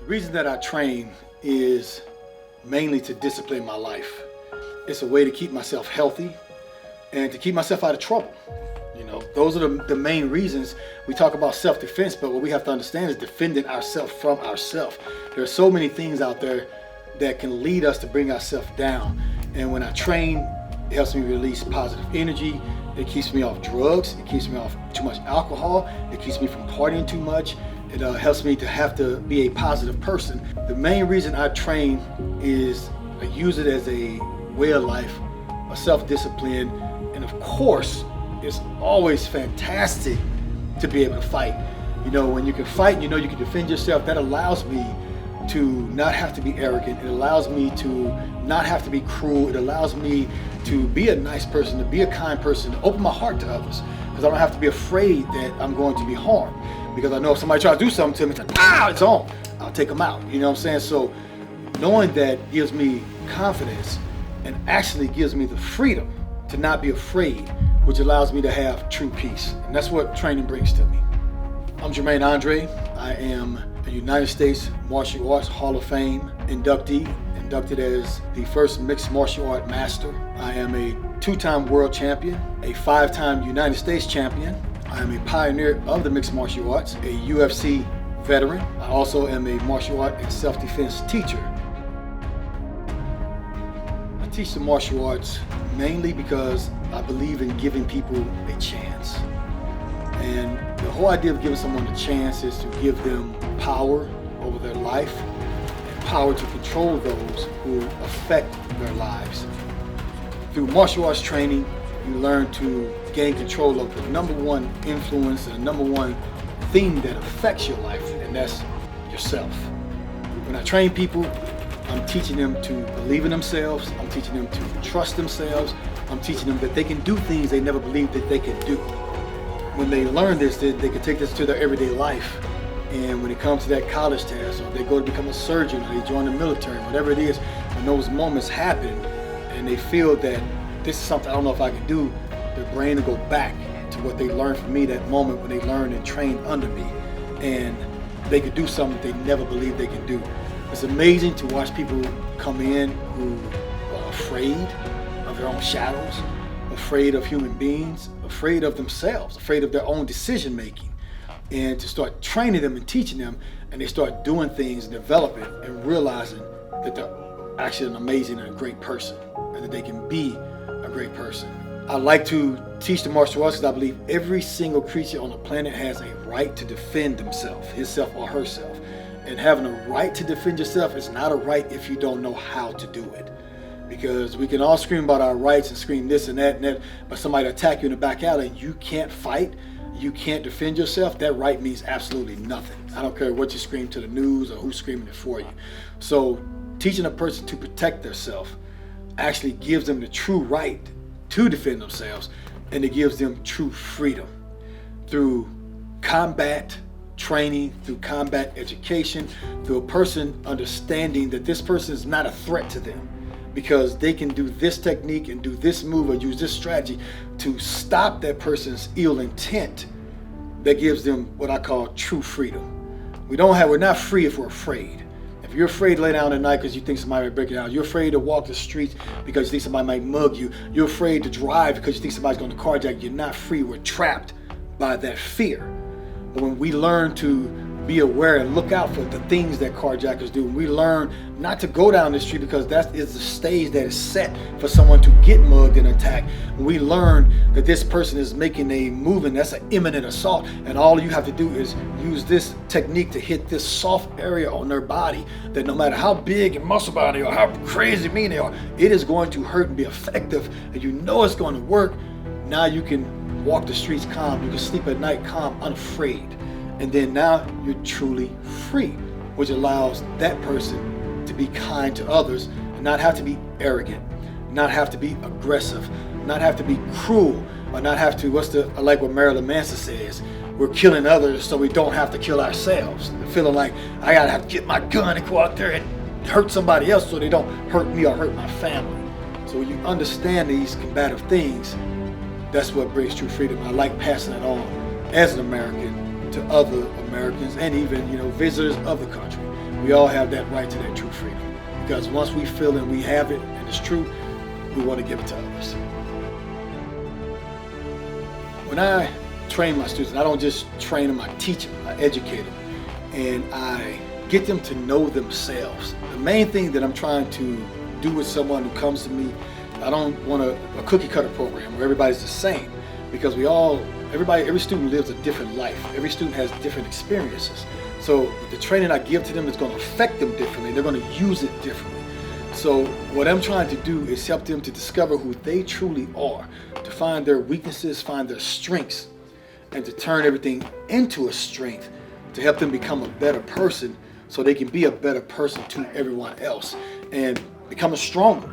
reason that I train is mainly to discipline my life. It's a way to keep myself healthy and to keep myself out of trouble. You know, those are the main reasons. We talk about self-defense, but what we have to understand is defending ourselves from ourselves. There are so many things out there that can lead us to bring ourselves down. And when I train, it helps me release positive energy. It keeps me off drugs. It keeps me off too much alcohol. It keeps me from partying too much. It helps me to have to be a positive person. The main reason I train is I use it as a way of life, a self-discipline, and of course, it's always fantastic to be able to fight. You know, when you can fight, you know you can defend yourself. That allows me to not have to be arrogant. It allows me to not have to be cruel. It allows me to be a nice person, to be a kind person, to open my heart to others, because I don't have to be afraid that I'm going to be harmed. Because I know if somebody tries to do something to me, it's like, it's on. I'll take them out. You know what I'm saying? So knowing that gives me confidence and actually gives me the freedom to not be afraid, which allows me to have true peace. And that's what training brings to me. I'm Jermaine Andre. I am a United States Martial Arts Hall of Fame inductee, inducted as the first mixed martial art master. I am a 2-time world champion, a 5-time United States champion. I am a pioneer of the mixed martial arts, a UFC veteran. I also am a martial art and self-defense teacher. I teach the martial arts mainly because I believe in giving people a chance. And the whole idea of giving someone a chance is to give them power over their life and power to control those who affect their lives. Through martial arts training, you learn to gain control of the number one influence and the number one thing that affects your life, and that's yourself. When I train people, I'm teaching them to believe in themselves. I'm teaching them to trust themselves. I'm teaching them that they can do things they never believed that they could do. When they learn this, they can take this to their everyday life. And when it comes to that college test, or they go to become a surgeon, or they join the military, whatever it is, when those moments happen and they feel that this is something I don't know if I can do, their brain will go back to what they learned from me that moment when they learned and trained under me. And they could do something they never believed they could do. It's amazing to watch people come in who are afraid of their own shadows, afraid of human beings, afraid of themselves, afraid of their own decision making. And to start training them and teaching them, and they start doing things and developing and realizing that they're actually an amazing and a great person, and that they can be a great person. I like to teach the martial arts because I believe every single creature on the planet has a right to defend themselves, himself or herself. And having a right to defend yourself is not a right if you don't know how to do it. Because we can all scream about our rights and scream this and that, but somebody attack you in the back alley and you can't fight, you can't defend yourself, that right means absolutely nothing. I don't care what you scream to the news or who's screaming it for you. So teaching a person to protect themselves actually gives them the true right to defend themselves, and it gives them true freedom through combat training, through combat education, through a person understanding that this person is not a threat to them because they can do this technique and do this move or use this strategy to stop that person's ill intent. That gives them what I call true freedom. We're not free if we're afraid. If you're afraid to lay down at night because you think somebody might break it out, you're afraid to walk the streets because you think somebody might mug you, you're afraid to drive because you think somebody's going to carjack you, you're not free. We're trapped by that fear. But when we learn to be aware and look out for the things that carjackers do, and we learn not to go down the street because that is the stage that is set for someone to get mugged and attacked. We learn that this person is making a move and that's an imminent assault, and all you have to do is use this technique to hit this soft area on their body that no matter how big and muscle bound they are, how crazy mean they are, it is going to hurt and be effective, and you know it's going to work. Now you can walk the streets calm, you can sleep at night calm, unafraid. And then now you're truly free, which allows that person to be kind to others and not have to be arrogant, not have to be aggressive, not have to be cruel, or not have to, like what Marilyn Manson says, we're killing others so we don't have to kill ourselves. Feeling like I gotta have to get my gun and go out there and hurt somebody else so they don't hurt me or hurt my family. So when you understand these combative things, that's what brings true freedom. I like passing it on as an American to other Americans and even, visitors of the country. we all have that right to that true freedom. Because once we feel and we have it and it's true, we want to give it to others. When I train my students, I don't just train them, I teach them, I educate them, and I get them to know themselves. The main thing that I'm trying to do with someone who comes to me, I don't want a cookie cutter program where everybody's the same, because every student lives a different life. Every student has different experiences. So the training I give to them is going to affect them differently. They're going to use it differently. So what I'm trying to do is help them to discover who they truly are, to find their weaknesses, find their strengths, and to turn everything into a strength to help them become a better person so they can be a better person to everyone else and become stronger.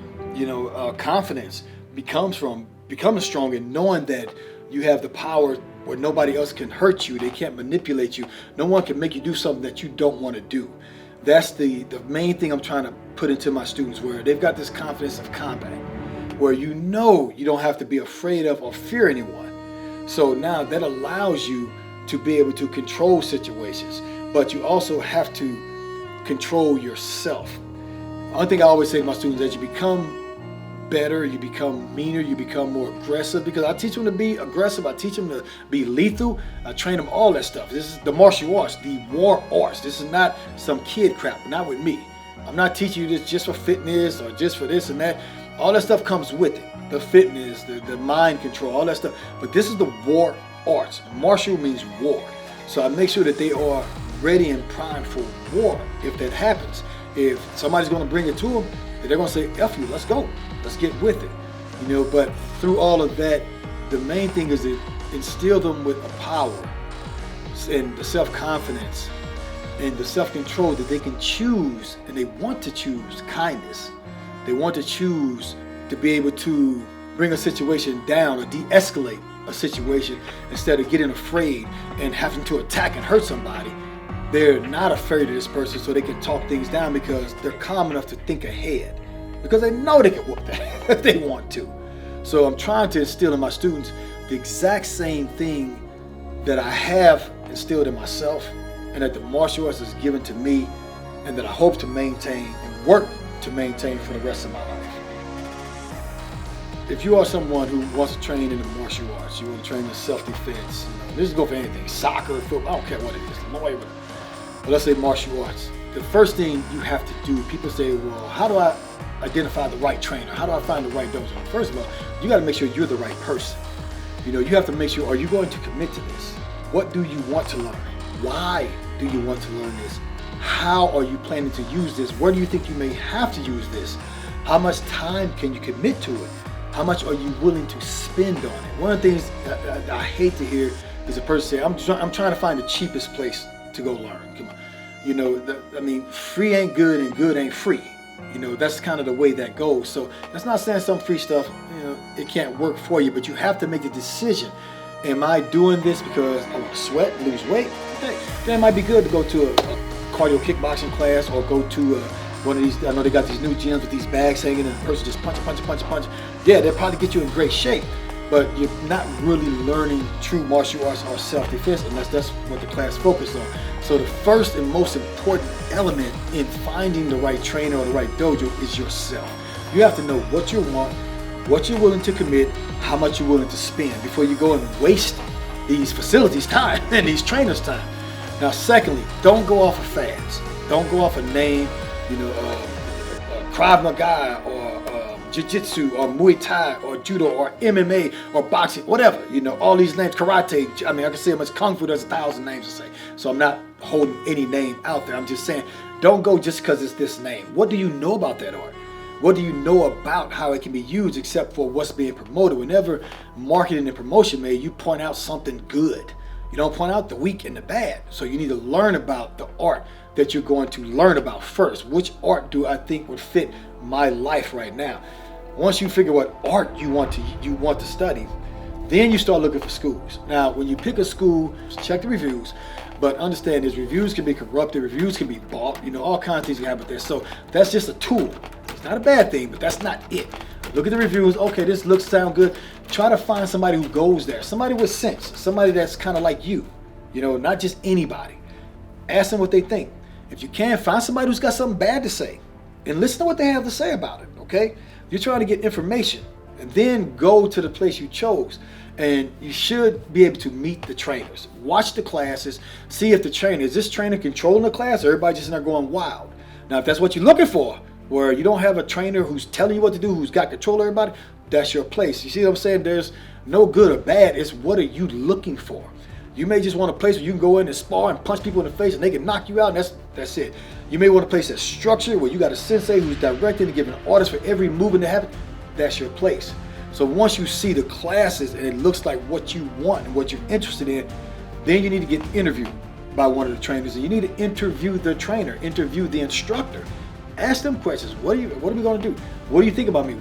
Confidence comes from becoming strong and knowing that you have the power where nobody else can hurt you. They can't manipulate you. No one can make you do something that you don't want to do. That's the main thing I'm trying to put into my students, where they've got this confidence of combat, where you don't have to be afraid of or fear anyone. So now that allows you to be able to control situations, but you also have to control yourself. The only thing I always say to my students is that you become better, you become meaner, you become more aggressive, because I teach them to be aggressive, I teach them to be lethal, I train them all that stuff. This is the martial arts, the war arts. This is not some kid crap, not with me. I'm not teaching you this just for fitness or just for this and that. All that stuff comes with it. The fitness, the mind control, all that stuff. But this is the war arts. Martial means war. So I make sure that they are ready and primed for war if that happens. If somebody's going to bring it to them, they're going to say, F you, let's go. Let's get with it. But through all of that, the main thing is to instill them with a power and the self-confidence and the self-control that they can choose, and they want to choose kindness. They want to choose to be able to bring a situation down or de-escalate a situation instead of getting afraid and having to attack and hurt somebody. They're not afraid of this person, so they can talk things down because they're calm enough to think ahead, because they know they can whoop that if they want to. So I'm trying to instill in my students the exact same thing that I have instilled in myself, and that the martial arts is given to me, and that I hope to maintain and work to maintain for the rest of my life. If you are someone who wants to train in the martial arts, you want to train in self-defense, this is go for anything, soccer, football, I don't care what it is, but let's say martial arts. The first thing you have to do, people say, well, how do I identify the right trainer? How do I find the right dojo? First of all, you got to make sure you're the right person. You have to make sure, are you going to commit to this? What do you want to learn? Why do you want to learn this? How are you planning to use this? Where do you think you may have to use this? How much time can you commit to it? How much are you willing to spend on it? One of the things I hate to hear is a person say, I'm trying to find the cheapest place to go learn. Come on. Free ain't good and good ain't free. That's kind of the way that goes. So that's not saying some free stuff, it can't work for you, but you have to make the decision. Am I doing this because I want to sweat, lose weight? Okay. Then it might be good to go to a cardio kickboxing class, or go to one of these. I know they got these new gyms with these bags hanging, and the person just punch. Yeah, they'll probably get you in great shape, but you're not really learning true martial arts or self-defense unless that's what the class focuses on. So the first and most important element in finding the right trainer or the right dojo is yourself. You have to know what you want, what you're willing to commit, how much you're willing to spend before you go and waste these facilities' time and these trainers' time. Now, secondly, don't go off of fads. Don't go off a name, Krav Maga or Jiu-Jitsu or Muay Thai or Judo or MMA or boxing, whatever. All these names, karate. I can say how much Kung Fu, there's 1,000 names to say. So I'm not holding any name out there. I'm just saying, don't go just because it's this name. What do you know about that art? What do you know about how it can be used except for what's being promoted? Whenever marketing and promotion made, you point out something good. You don't point out the weak and the bad. So you need to learn about the art that you're going to learn about first. Which art do I think would fit my life right now? Once you figure what art you want to study, then you start looking for schools. Now, when you pick a school, check the reviews, but understand these reviews can be corrupted, reviews can be bought, all kinds of things can happen there. So that's just a tool. It's not a bad thing, but that's not it. Look at the reviews. Okay, this sound good. Try to find somebody who goes there, somebody with sense, somebody that's kind of like you, not just anybody. Ask them what they think. If you can, find somebody who's got something bad to say and listen to what they have to say about it, okay? You're trying to get information, and then go to the place you chose. And you should be able to meet the trainers. Watch the classes, see if the trainer, is this trainer controlling the class, or everybody just in there going wild? Now, if that's what you're looking for, where you don't have a trainer who's telling you what to do, who's got control of everybody, that's your place. You see what I'm saying? There's no good or bad. It's what are you looking for? You may just want a place where you can go in and spar and punch people in the face and they can knock you out, and that's it. You may want a place that's structured, where you got a sensei who's directing and giving orders for every movement that happens. That's your place. So once you see the classes and it looks like what you want and what you're interested in, then you need to get interviewed by one of the trainers, and you need to interview the trainer, interview the instructor. Ask them questions. What are we going to do? What do you think about me?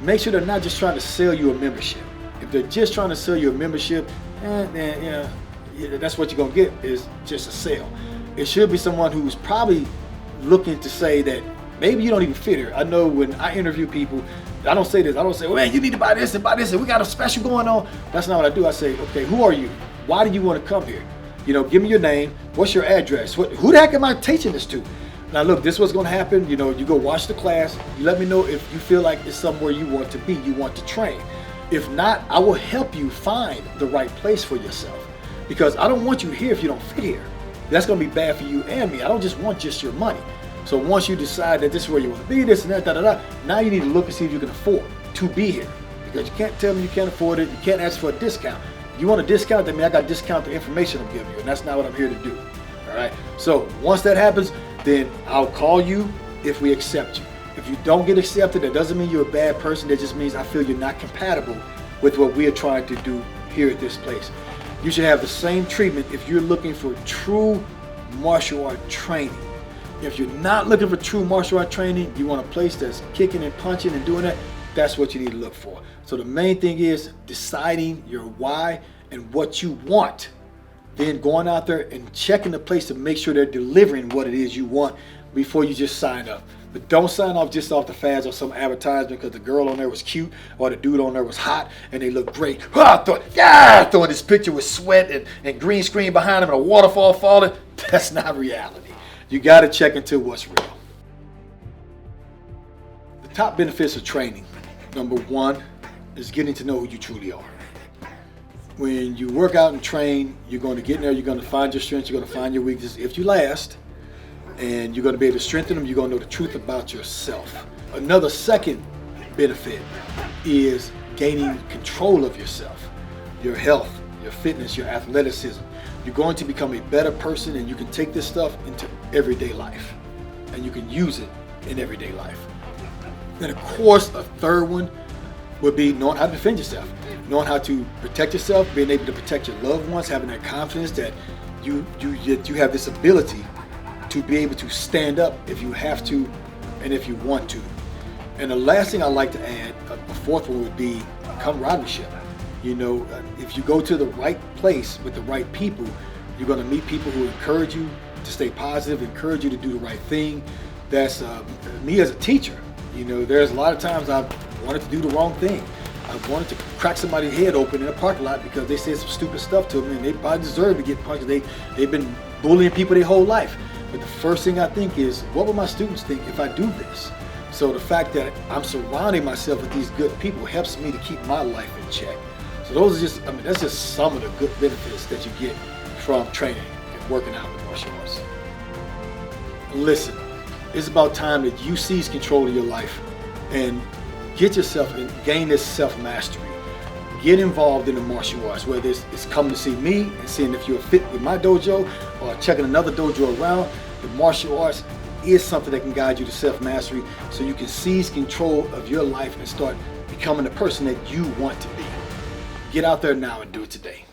Make sure they're not just trying to sell you a membership. If they're just trying to sell you a membership, then that's what you're going to get, is just a sale. It should be someone who's probably looking to say that maybe you don't even fit here. I know when I interview people, I don't say this. I don't say, well, man, you need to buy this, and we got a special going on. That's not what I do. I say, okay, who are you? Why do you want to come here? Give me your name. What's your address? Who the heck am I teaching this to? Now, look, this is what's going to happen. You go watch the class. You let me know if you feel like it's somewhere you want to be, you want to train. If not, I will help you find the right place for yourself, because I don't want you here if you don't fit here. That's going to be bad for you and me. I don't just want just your money. So once you decide that this is where you want to be, this and that, now you need to look and see if you can afford to be here, because you can't tell me you can't afford it. You can't ask for a discount. You want a discount, that means I got to discount the information I'm giving you, and that's not what I'm here to do. All right. So once that happens, then I'll call you if we accept you. If you don't get accepted, that doesn't mean you're a bad person. That just means I feel you're not compatible with what we are trying to do here at this place. You should have the same treatment if you're looking for true martial art training. If you're not looking for true martial art training, you want a place that's kicking and punching and doing that, that's what you need to look for. So the main thing is deciding your why and what you want. Then going out there and checking the place to make sure they're delivering what it is you want before you just sign up. But don't sign off just off the fads or some advertisement because the girl on there was cute or the dude on there was hot and they look great. Throwing this picture with sweat and green screen behind him and a waterfall falling. That's not reality. You got to check into what's real. The top benefits of training. Number one is getting to know who you truly are. When you work out and train, you're going to get in there, you're going to find your strengths, you're going to find your weaknesses if you last, and you're going to be able to strengthen them. You're going to know the truth about yourself. Another second benefit is gaining control of yourself, your health, your fitness, your athleticism. You're going to become a better person, and you can take this stuff into everyday life, and you can use it in everyday life. Then, of course, a third one would be knowing how to defend yourself, knowing how to protect yourself, being able to protect your loved ones, having that confidence that you have this ability to be able to stand up if you have to and if you want to. And the last thing I like to add, a fourth one, would be camaraderie. If you go to the right place with the right people, you're going to meet people who encourage you to stay positive, encourage you to do the right thing. That's me as a teacher. There's a lot of times I've wanted to do the wrong thing. I've wanted to crack somebody's head open in a parking lot because they said some stupid stuff to me and they probably deserve to get punched. They've been bullying people their whole life. But the first thing I think is, what will my students think if I do this? So the fact that I'm surrounding myself with these good people helps me to keep my life in check. So those are just, that's just some of the good benefits that you get from training and working out with martial arts. Listen, it's about time that you seize control of your life and get yourself and gain this self-mastery. Get involved in the martial arts, whether it's coming to see me and seeing if you're fit with my dojo or checking another dojo around. The martial arts is something that can guide you to self-mastery so you can seize control of your life and start becoming the person that you want to be. Get out there now and do it today.